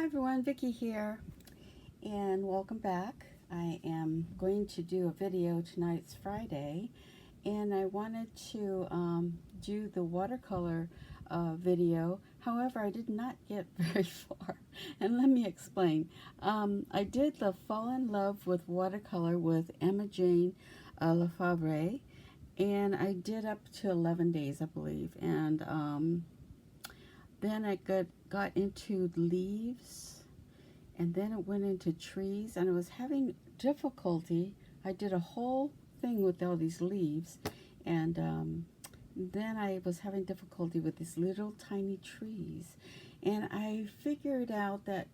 everyone, Vicki here, and welcome back. I am going to do a video tonight. It's Friday, and I wanted to do the watercolor video. However, I did not get very far, and let me explain. I did the Fall in Love with Watercolor with Emma Jane Lefebvre, and I did up to 11 days, I believe, and then I got into leaves, and then it went into trees, and I was having difficulty. I did a whole thing with all these leaves, and then I was having difficulty with these little tiny trees, and I figured out that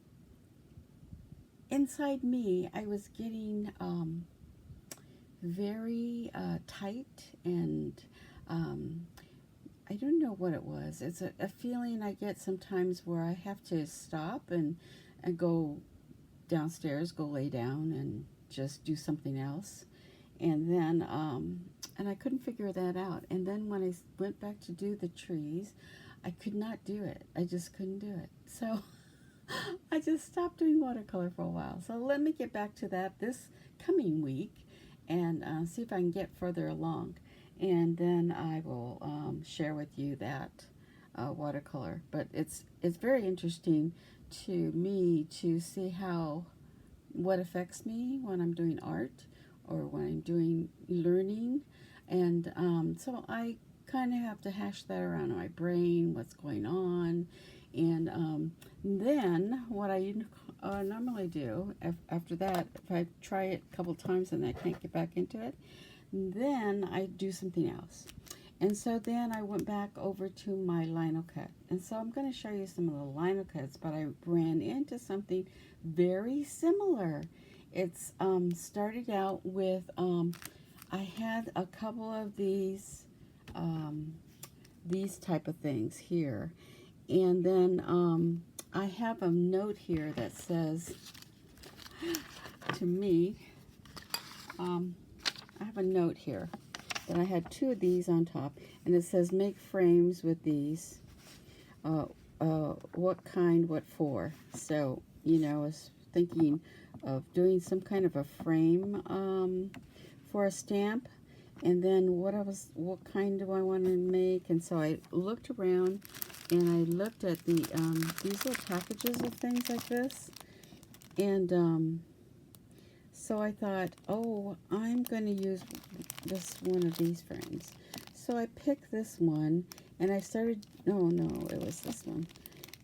inside me I was getting very tight, and I don't know what it was. It's a feeling I get sometimes where I have to stop and go downstairs, go lay down and just do something else. And then, and I couldn't figure that out. And then when I went back to do the trees, I could not do it. I just couldn't do it. So I just stopped doing watercolor for a while. So let me get back to that this coming week and see if I can get further along. And then I will share with you that watercolor. But it's very interesting to me to see what affects me when I'm doing art or when I'm doing learning. And so I kind of have to hash that around in my brain, what's going on. And then what I normally do after that, if I try it a couple times and I can't get back into it, then I do something else. And so then I went back over to my Linocut. And so I'm going to show you some of the Linocuts, but I ran into something very similar. It's started out with, I had a couple of these type of things here. And then I have a note here that says to me, I have a note here that I had two of these on top, and it says make frames with these. What kind, what for? So, you know, I was thinking of doing some kind of a frame for a stamp, and then what kind do I want to make? And so I looked around, and I looked at the these little packages of things like this, and so I thought, oh, I'm going to use this one of these frames. So I picked this one, and I started, no, it was this one.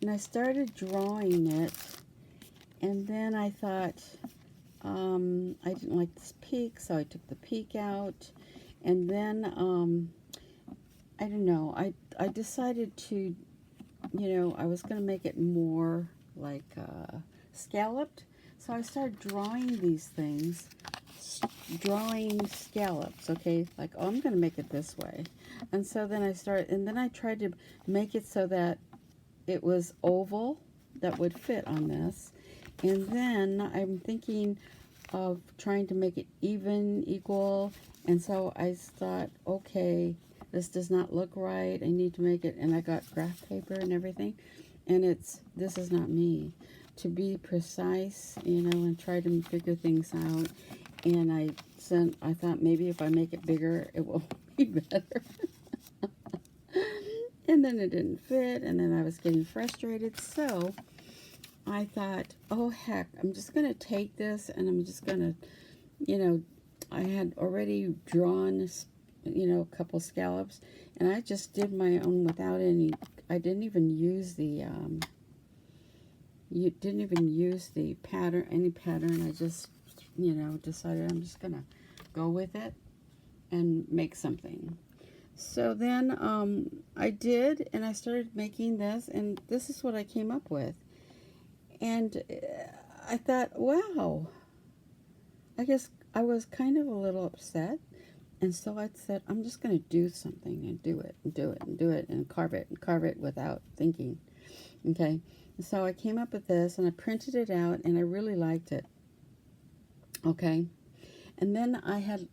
And I started drawing it, and then I thought, I didn't like this peak, so I took the peak out. And then, I don't know, I decided to, you know, I was going to make it more like scalloped. So I started drawing these things, drawing scallops, okay? Like, oh, I'm going to make it this way. And so then I tried to make it so that it was oval, that would fit on this. And then I'm thinking of trying to make it even, equal. And so I thought, okay, this does not look right. I need to make it, and I got graph paper and everything. And this is not me. To be precise, you know, and try to figure things out. And I thought maybe if I make it bigger, it will be better. And then it didn't fit, and then I was getting frustrated. So I thought, oh heck, I'm just going to take this, and I'm just going to, you know, I had already drawn, you know, a couple scallops, and I just did my own without any, I didn't even use the, pattern, any pattern. I just, you know, decided I'm just gonna go with it and make something. So then I did, and I started making this, and this is what I came up with. And I thought, wow, I guess I was kind of a little upset. And so I said, I'm just going to do something and do it and do it and do it and carve it without thinking. Okay. So I came up with this, and I printed it out, and I really liked it. Okay. And then I had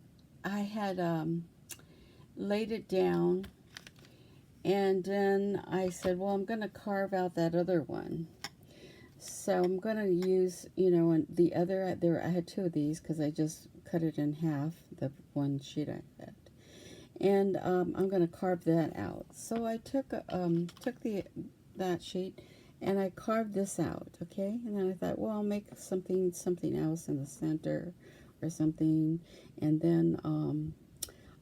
laid it down, and then I said, well, I'm going to carve out that other one. So I'm going to use, you know, and the other, there I had two of these because I just cut it in half, the one sheet I had. And I'm going to carve that out. So I took that sheet and I carved this out, okay? And then I thought, well, I'll make something else in the center or something. And then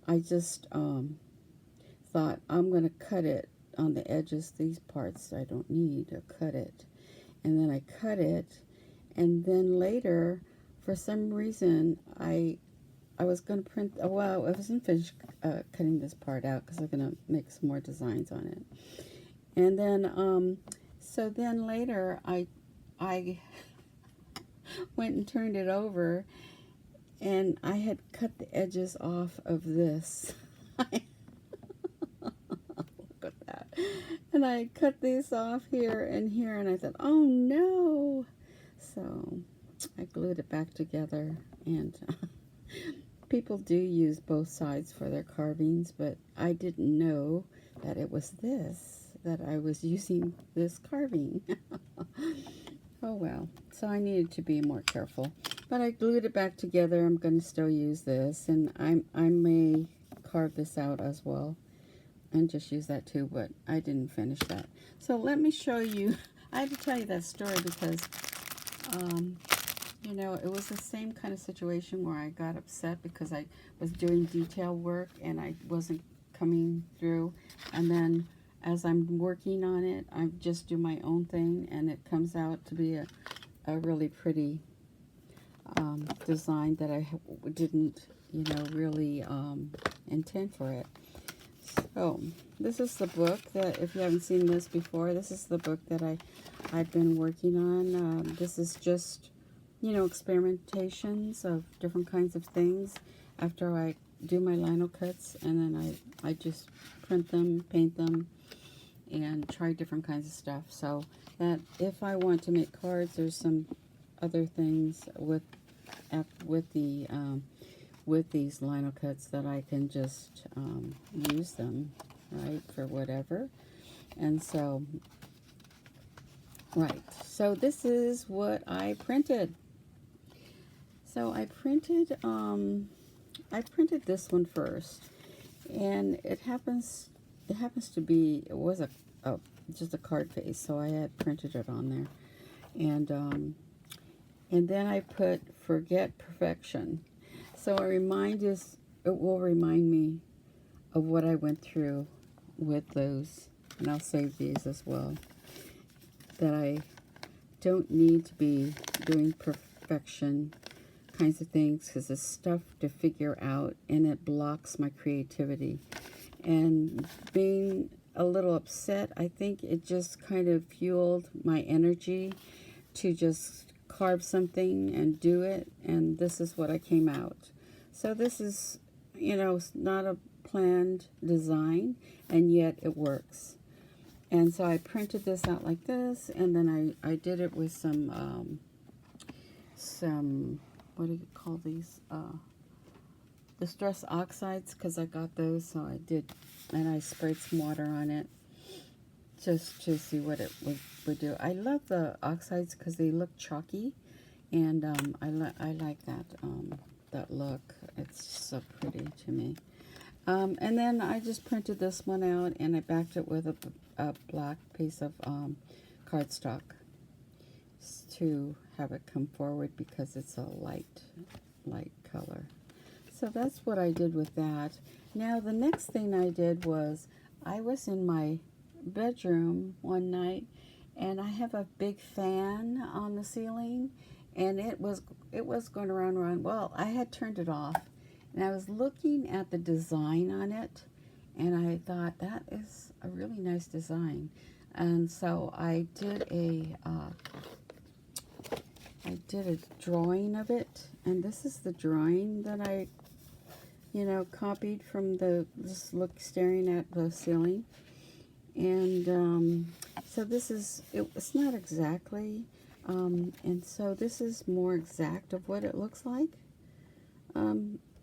I just thought I'm going to cut it on the edges, these parts I don't need, or cut it. And then I cut it, and then later, for some reason, I was going to print, well, I wasn't finished cutting this part out because I'm going to make some more designs on it. And then, so then later, I went and turned it over, and I had cut the edges off of this. Look at that. And I cut these off here and here, and I thought, oh no. So I glued it back together, and people do use both sides for their carvings, but I didn't know that it was this, that I was using this carving. Oh well, so I needed to be more careful. But I glued it back together. I'm going to still use this, and I may carve this out as well and just use that too, but I didn't finish that. So let me show you. I had to tell you that story because you know, it was the same kind of situation where I got upset because I was doing detail work and I wasn't coming through, and then as I'm working on it, I just do my own thing, and it comes out to be a really pretty design that I didn't, you know, really intend for it. So this is the book that, if you haven't seen this before, this is the book that I've been working on. This is just, you know, experimentations of different kinds of things after I do my Linocuts, and then I just print them, paint them, and try different kinds of stuff. So that if I want to make cards, there's some other things with these Linocuts that I can just use them, right, for whatever. And so, right, so this is what I printed. So I printed this one first, and it happens to be, it was just a card face, so I had printed it on there, and then I put forget perfection. So it will remind me of what I went through with those, and I'll save these as well, that I don't need to be doing perfection kinds of things because it's stuff to figure out, and it blocks my creativity. And being a little upset, I think it just kind of fueled my energy to just carve something and do it, and this is what I came out. So this is, you know, not a planned design, and yet it works. And so I printed this out like this, and then I did it with some what do you call these? Distress oxides, because I got those, so I did, and I sprayed some water on it just to see what it would do. I love the oxides because they look chalky, and I like that look. It's so pretty to me. And then I just printed this one out, and I backed it with a black piece of cardstock to have it come forward because it's a light color. So that's what I did with that. Now the next thing I did was, I was in my bedroom one night, and I have a big fan on the ceiling, and it was going around. Well, I had turned it off, and I was looking at the design on it, and I thought, that is a really nice design. And so I did a drawing of it, and this is the drawing that I, you know, copied from just staring at the ceiling. And so this is, it's not exactly, and so this is more exact of what it looks like.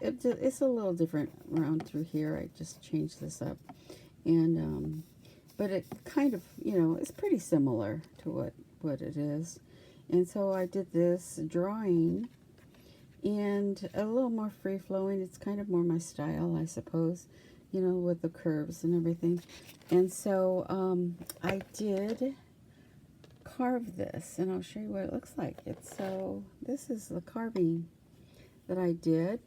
It's a little different around through here. I just changed this up, and but it kind of, you know, it's pretty similar to what what it is. And so I did this drawing, and a little more free-flowing. It's kind of more my style, I suppose, you know, with the curves and everything. And so I did carve this, and I'll show you what it looks like. So this is the carving that I did,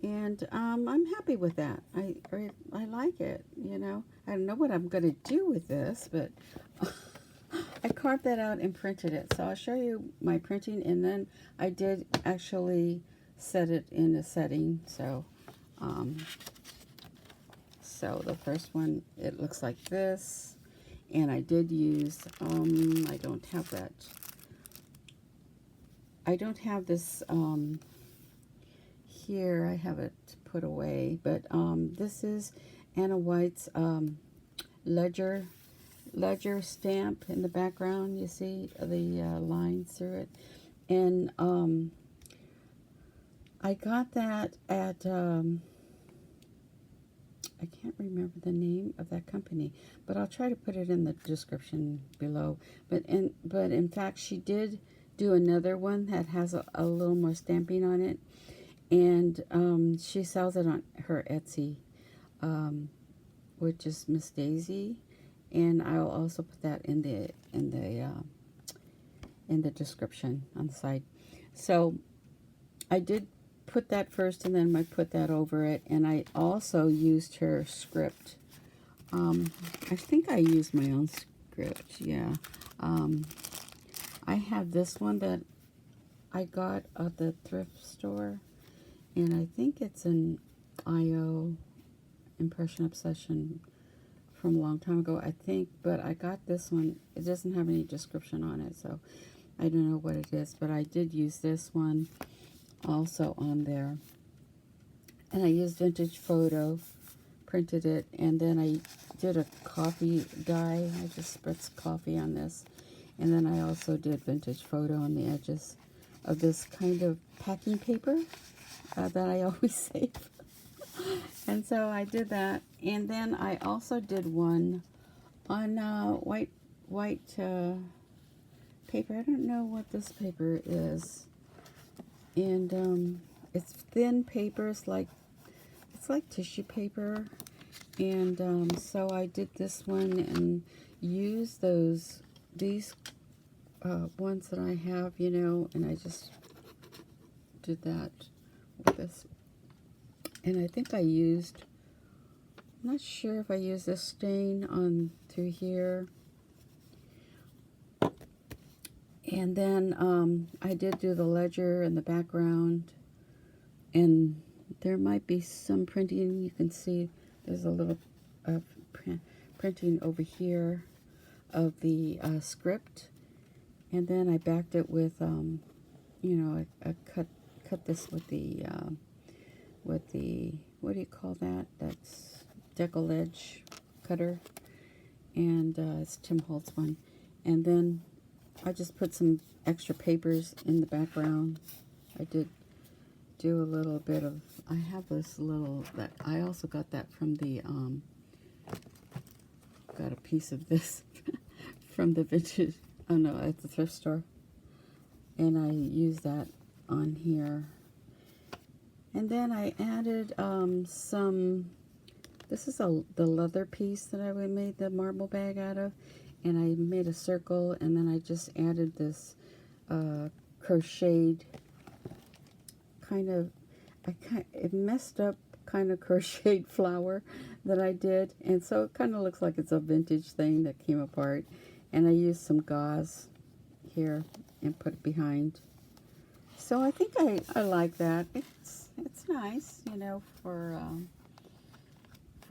and I'm happy with that. I like it, you know. I don't know what I'm going to do with this, but I carved that out and printed it. So I'll show you my printing, and then I did actually set it in a setting. So so the first one, it looks like this, and I did use I don't have that. I don't have this here. I have it put away, but this is Anna Wight's ledger stamp in the background. You see the lines through it, and I got that at I can't remember the name of that company, but I'll try to put it in the description below. But in fact, she did do another one that has a little more stamping on it, and she sells it on her Etsy, which is Miss Daisy, and I'll also put that in the description on the side. So I did put that first, and then I put that over it, and I also used her script. I think I used my own script, yeah. I have this one that I got at the thrift store, and I think it's an IO, Impression Obsession, from a long time ago, I think, but I got this one. It doesn't have any description on it, so I don't know what it is, but I did use this one also on there. And I used Vintage Photo, printed it, and then I did a coffee dye. I just spritzed coffee on this, and then I also did Vintage Photo on the edges of this kind of packing paper that I always save. And so I did that, and then I also did one on white paper. I don't know what this paper is, and it's thin paper. It's like tissue paper, and so I did this one and used these ones that I have, you know, and I just did that with this. And I think I used, I'm not sure if I used this stain on through here. And then I did do the ledger in the background, and there might be some printing. You can see there's a little printing over here of the script, and then I backed it with, you know, I cut this with the what do you call that? That's decollage cutter, and it's Tim Holtz one. And then I just put some extra papers in the background. I did do a little bit of, I have this little, that I also got that from the, got a piece of this from the vintage, oh no, at the thrift store. And I used that on here. And then I added some, this is the leather piece that I made the marble bag out of. And I made a circle, and then I just added this crocheted kind of, it messed up kind of crocheted flower that I did. And so it kind of looks like it's a vintage thing that came apart. And I used some gauze here and put it behind. So I think I like that. It's nice, you know, for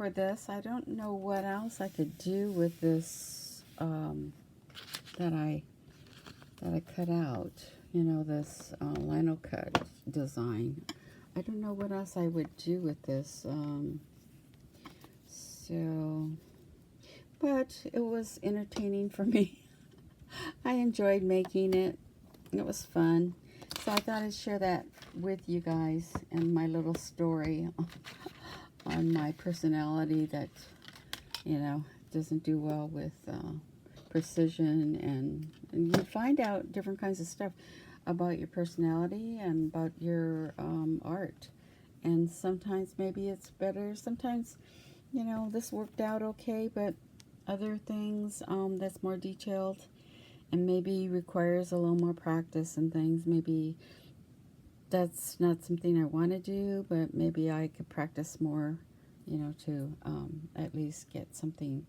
this. I don't know what else I could do with this that I cut out, you know, this Linocut design. I don't know what else I would do with this. So, but it was entertaining for me. I enjoyed making it. It was fun. So I thought I'd share that with you guys and my little story on my personality that, you know, doesn't do well with precision and find out different kinds of stuff about your personality and about your art. And sometimes maybe it's better. Sometimes, you know, this worked out okay, but other things that's more detailed and maybe requires a little more practice and things. Maybe that's not something I want to do, but maybe I could practice more, you know, to at least get something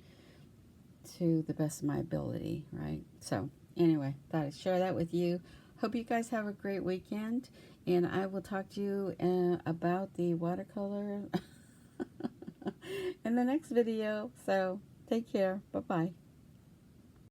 to the best of my ability, right? So anyway, thought I'd share that with you. Hope you guys have a great weekend, and I will talk to you about the watercolor in the next video. So take care. Bye-bye.